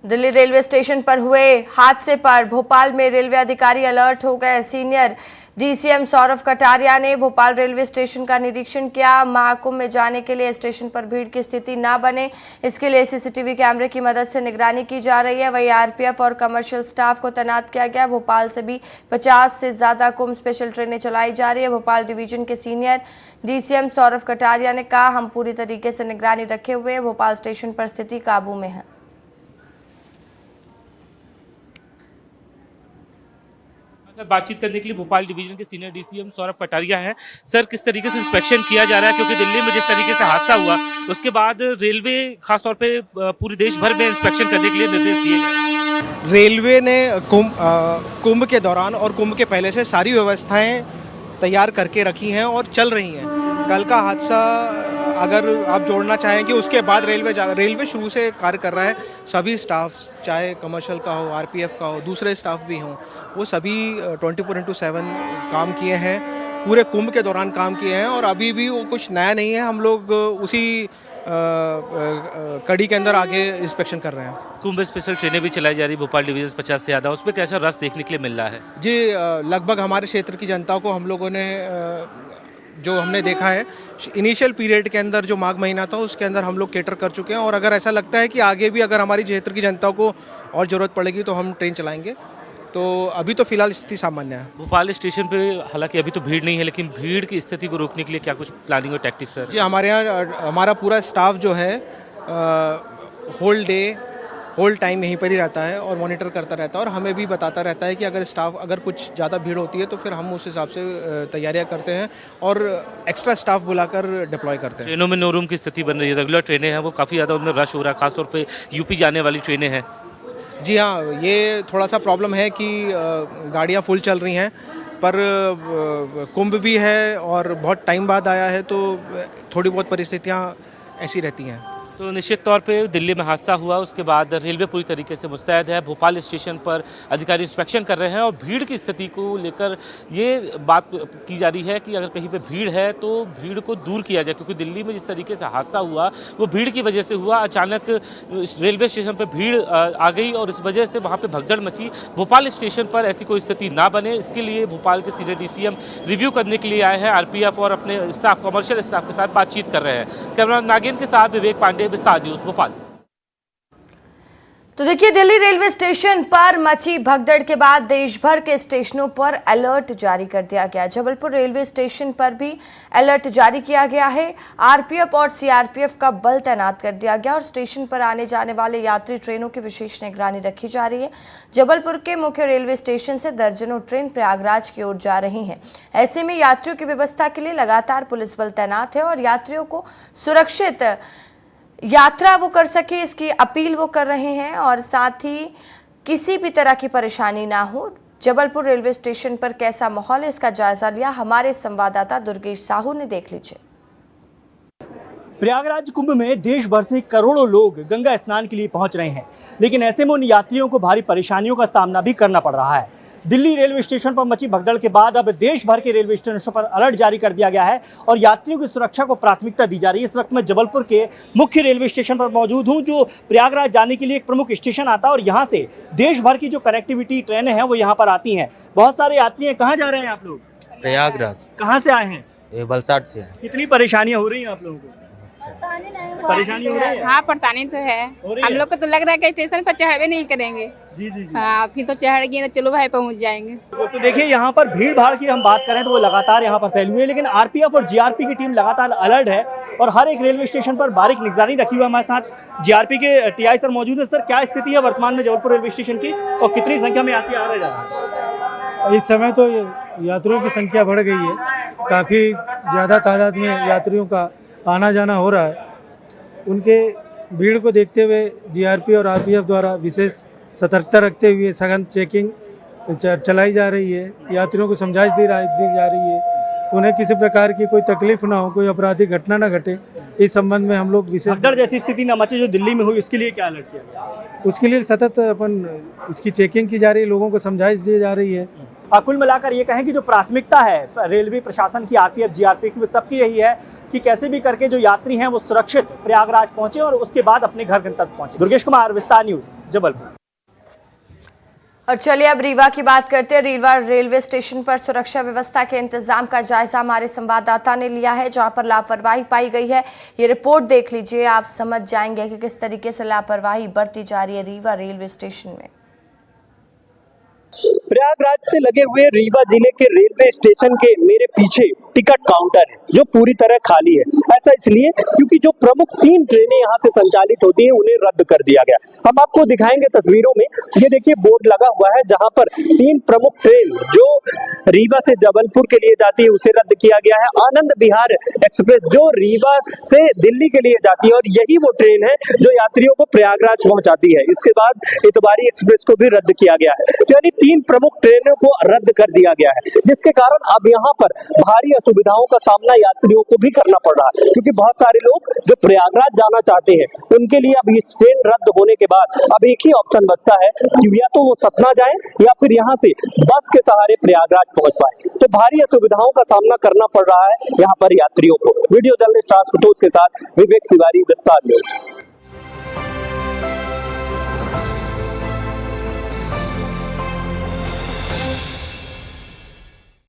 Delhi railway station पर हुए हादसे पर भोपाल में रेलवे अधिकारी अलर्ट हो गए। सीनियर डीसीएम सौरभ कटारिया ने भोपाल रेलवे स्टेशन का निरीक्षण किया। महाकुंभ में जाने के लिए स्टेशन पर भीड़ की स्थिति न बने, इसके लिए सीसीटीवी कैमरे की मदद से निगरानी की जा रही है। वहीं आरपीएफ और कमर्शियल स्टाफ को तैनात किया गया। भोपाल से भी 50 से ज्यादा कुंभ स्पेशल ट्रेनें चलाई जा रही है। भोपाल डिवीजन के सीनियर डीसीएम सौरभ कटारिया ने कहा, हम पूरी तरीके से निगरानी रखे हुए हैं। भोपाल स्टेशन पर स्थिति काबू में है। सर, बातचीत करने के लिए भोपाल डिवीजन के सीनियर डीसीएम सौरभ कटारिया हैं। सर, किस तरीके से इंस्पेक्शन किया जा रहा है, क्योंकि दिल्ली में जिस तरीके से हादसा हुआ उसके बाद रेलवे खासतौर पे पूरे देश भर में इंस्पेक्शन करने के लिए निर्देश दिए गए। रेलवे ने कुंभ के दौरान और कुंभ के पहले से सारी व्यवस्थाएं तैयार करके रखी हैं और चल रही हैं। कल का हादसा अगर आप जोड़ना चाहें कि उसके बाद रेलवे शुरू से कार्य कर रहा है। सभी स्टाफ, चाहे कमर्शियल का हो, आरपीएफ का हो, दूसरे स्टाफ भी हों, वो सभी 24/7 काम किए हैं, पूरे कुंभ के दौरान काम किए हैं। और अभी भी वो कुछ नया नहीं है, हम लोग उसी कड़ी के अंदर आगे इंस्पेक्शन कर रहे हैं। कुंभ स्पेशल ट्रेनें भी चलाई जा रही है भोपाल डिवीजन 50 से ज़्यादा, उसमें कैसा रस देखने के लिए मिल रहा है? जी, लगभग हमारे क्षेत्र की जनता को हम लोगों ने जो हमने देखा है इनिशियल पीरियड के अंदर, जो माघ महीना था उसके अंदर हम लोग केटर कर चुके हैं। और अगर ऐसा लगता है कि आगे भी अगर हमारी क्षेत्र की जनता को और ज़रूरत पड़ेगी तो हम ट्रेन चलाएंगे। तो अभी तो फिलहाल स्थिति सामान्य है। भोपाल स्टेशन पे हालांकि अभी तो भीड़ नहीं है, लेकिन भीड़ की स्थिति को रोकने के लिए क्या कुछ प्लानिंग और टैक्टिक्स है? जी, हमारे यहाँ हमारा पूरा स्टाफ जो है होल टाइम यहीं पर ही रहता है और मॉनिटर करता रहता है और हमें भी बताता रहता है कि अगर कुछ ज़्यादा भीड़ होती है तो फिर हम उस हिसाब से तैयारियां करते हैं और एक्स्ट्रा स्टाफ बुलाकर डिप्लॉय करते हैं। ट्रेनों में नो रूम की स्थिति बन रही है, रेगुलर ट्रेनें हैं वो काफ़ी ज़्यादा उनमें रश हो रहा है, खासतौर पे यूपी जाने वाली ट्रेनें हैं। जी हाँ, ये थोड़ा सा प्रॉब्लम है कि गाड़ियाँ फुल चल रही हैं, पर कुंभ भी है और बहुत टाइम बाद आया है, तो थोड़ी बहुत परिस्थितियाँ ऐसी रहती हैं। तो निश्चित तौर पे दिल्ली में हादसा हुआ उसके बाद रेलवे पूरी तरीके से मुस्तैद है। भोपाल स्टेशन पर अधिकारी इंस्पेक्शन कर रहे हैं और भीड़ की स्थिति को लेकर ये बात की जा रही है कि अगर कहीं पे भीड़ है तो भीड़ को दूर किया जाए, क्योंकि दिल्ली में जिस तरीके से हादसा हुआ वो भीड़ की वजह से हुआ। अचानक रेलवे स्टेशन पर भीड़ आ गई और इस वजह से वहाँ पर भगदड़ मची। भोपाल स्टेशन पर ऐसी कोई स्थिति ना बने, इसके लिए भोपाल के सीनियर डीसीएम रिव्यू करने के लिए आए हैं। आरपीएफ और अपने स्टाफ, कमर्शियल स्टाफ के साथ बातचीत कर रहे हैं। कैमरा नागिन के साथ विवेक पांडे, विस्तार न्यूज़ भोपाल। तो देखिए, दिल्ली रेलवे स्टेशन पर मची भगदड़ के बाद देश भर के स्टेशनों पर अलर्ट जारी कर दिया गया। जबलपुर रेलवे स्टेशन पर भी अलर्ट जारी किया गया है। आरपीएफ और सीआरपीएफ का बल तैनात कर दिया गया और स्टेशन पर आने जाने वाले यात्री ट्रेनों की विशेष निगरानी रखी जा रही है। जबलपुर के मुख्य रेलवे स्टेशन से दर्जनों ट्रेन प्रयागराज की ओर जा रही हैं। ऐसे में यात्रियों की व्यवस्था के लिए लगातार पुलिस बल तैनात है और यात्रियों को सुरक्षित यात्रा वो कर सके, इसकी अपील वो कर रहे हैं और साथ ही किसी भी तरह की परेशानी ना हो। जबलपुर रेलवे स्टेशन पर कैसा माहौल है, इसका जायजा लिया हमारे संवाददाता दुर्गेश साहू ने। देख लीजिए। प्रयागराज कुंभ में देश भर से करोड़ों लोग गंगा स्नान के लिए पहुंच रहे हैं, लेकिन ऐसे में उन यात्रियों को भारी परेशानियों का सामना भी करना पड़ रहा है। दिल्ली रेलवे स्टेशन पर मची भगदड़ के बाद अब देश भर के रेलवे स्टेशनों पर अलर्ट जारी कर दिया गया है और यात्रियों की सुरक्षा को प्राथमिकता दी जा रही है। इस वक्त मैं जबलपुर के मुख्य रेलवे स्टेशन पर मौजूद हूं, जो प्रयागराज जाने के लिए एक प्रमुख स्टेशन आता है और यहाँ से देश भर की जो कनेक्टिविटी ट्रेनें हैं वो यहाँ पर आती हैं। बहुत सारे यात्री हैं। कहाँ जा रहे हैं आप लोग? प्रयागराज। कहाँ से आए हैं? ये वलसाड से है। कितनी परेशानियां हो रही हैं आप लोगों को? परेशानी हो रही है? हाँ, परेशानी तो है। हम लोग को तो लग रहा है कि स्टेशन पर चढ़वे नहीं करेंगे। जी जी जी। हाँ, फिर तो चढ़ गए तो चलो भाई पहुंच जाएंगे। तो देखिए, यहाँ पर भीड़ भाड़ की हम बात करें तो वो लगातार यहाँ पर फैली हुई है, लेकिन आरपीएफ और जीआरपी की टीम लगातार अलर्ट है और हर एक रेलवे स्टेशन पर बारीक निगरानी रखी हुई है। हमारे साथ जीआरपी के टीआई सर मौजूद है। सर, क्या स्थिति है वर्तमान में जबलपुर रेलवे स्टेशन की और कितनी संख्या में यात्री आ रहे हैं? इस समय तो यात्रियों की संख्या बढ़ गई है, काफ़ी ज़्यादा तादाद में यात्रियों का आना जाना हो रहा है। उनके भीड़ को देखते हुए जीआरपी और आरपीएफ द्वारा विशेष सतर्कता रखते हुए सघन चेकिंग चलाई जा रही है। यात्रियों को समझाइश दी जा रही है, उन्हें किसी प्रकार की कोई तकलीफ ना हो, कोई आपराधिक घटना ना घटे, इस संबंध में हम लोग विशेष भगदड़ जैसी स्थिति न मचे जो दिल्ली में हुई, उसके लिए क्या अलर्ट किया गया? उसके लिए सतत अपन इसकी चेकिंग की जा रही है, लोगों को समझाइश दी जा रही है कुल मिलाकर ये कहें कि जो प्राथमिकता है रेलवे प्रशासन की, आरपीएफ, जीआरपी की, वो सबकी यही है कि कैसे भी करके जो यात्री हैं वो सुरक्षित प्रयागराज पहुंचे और उसके बाद अपने घर गंतव्य पहुंचे। दुर्गेश कुमार, विस्तार न्यूज, जबलपुर। और चलिए अब रीवा की बात करते हैं। रीवा रेलवे स्टेशन पर सुरक्षा व्यवस्था के इंतजाम का जायजा हमारे संवाददाता ने लिया है, जहां पर लापरवाही पाई गई है। ये रिपोर्ट देख लीजिए, आप समझ जाएंगे कि किस तरीके से लापरवाही बरती जा रही है रीवा रेलवे स्टेशन में। प्रयागराज से लगे हुए रीवा जिले के रेलवे स्टेशन के मेरे पीछे टिकट काउंटर है जो पूरी तरह खाली है। ऐसा इसलिए क्योंकि जो प्रमुख 3 ट्रेनें यहाँ से संचालित होती हैं उन्हें रद्द कर दिया गया। हम आपको दिखाएंगे तस्वीरों में, ये देखिए बोर्ड लगा हुआ है जहाँ पर 3 प्रमुख ट्रेन जो रीवा से जबलपुर के लिए जाती है उसे रद्द किया गया है। आनंद विहार एक्सप्रेस जो रीवा से दिल्ली के लिए जाती है और यही वो ट्रेन है जो यात्रियों को प्रयागराज पहुंचाती है। इसके बाद इतवारी एक्सप्रेस को भी रद्द किया गया है। तो यानी 3 प्रमुख ट्रेनों को रद्द कर दिया गया है, जिसके कारण अब यहाँ पर भारी असुविधाओं का सामना यात्रियों को भी करना पड़ रहा है, क्योंकि बहुत सारे लोग जो प्रयागराज जाना चाहते हैं उनके लिए अब ये ट्रेन रद्द होने के बाद अब एक ही ऑप्शन बचता है कि या तो वो सतना जाए या फिर यहाँ से बस के सहारे प्रयागराज पहुंच पाए। तो भारी असुविधाओं का सामना करना पड़ रहा है यहाँ पर यात्रियों को। वीडियो जर्नलिस्ट आशुतोष के साथ विवेक तिवारी, विस्तार न्यूज।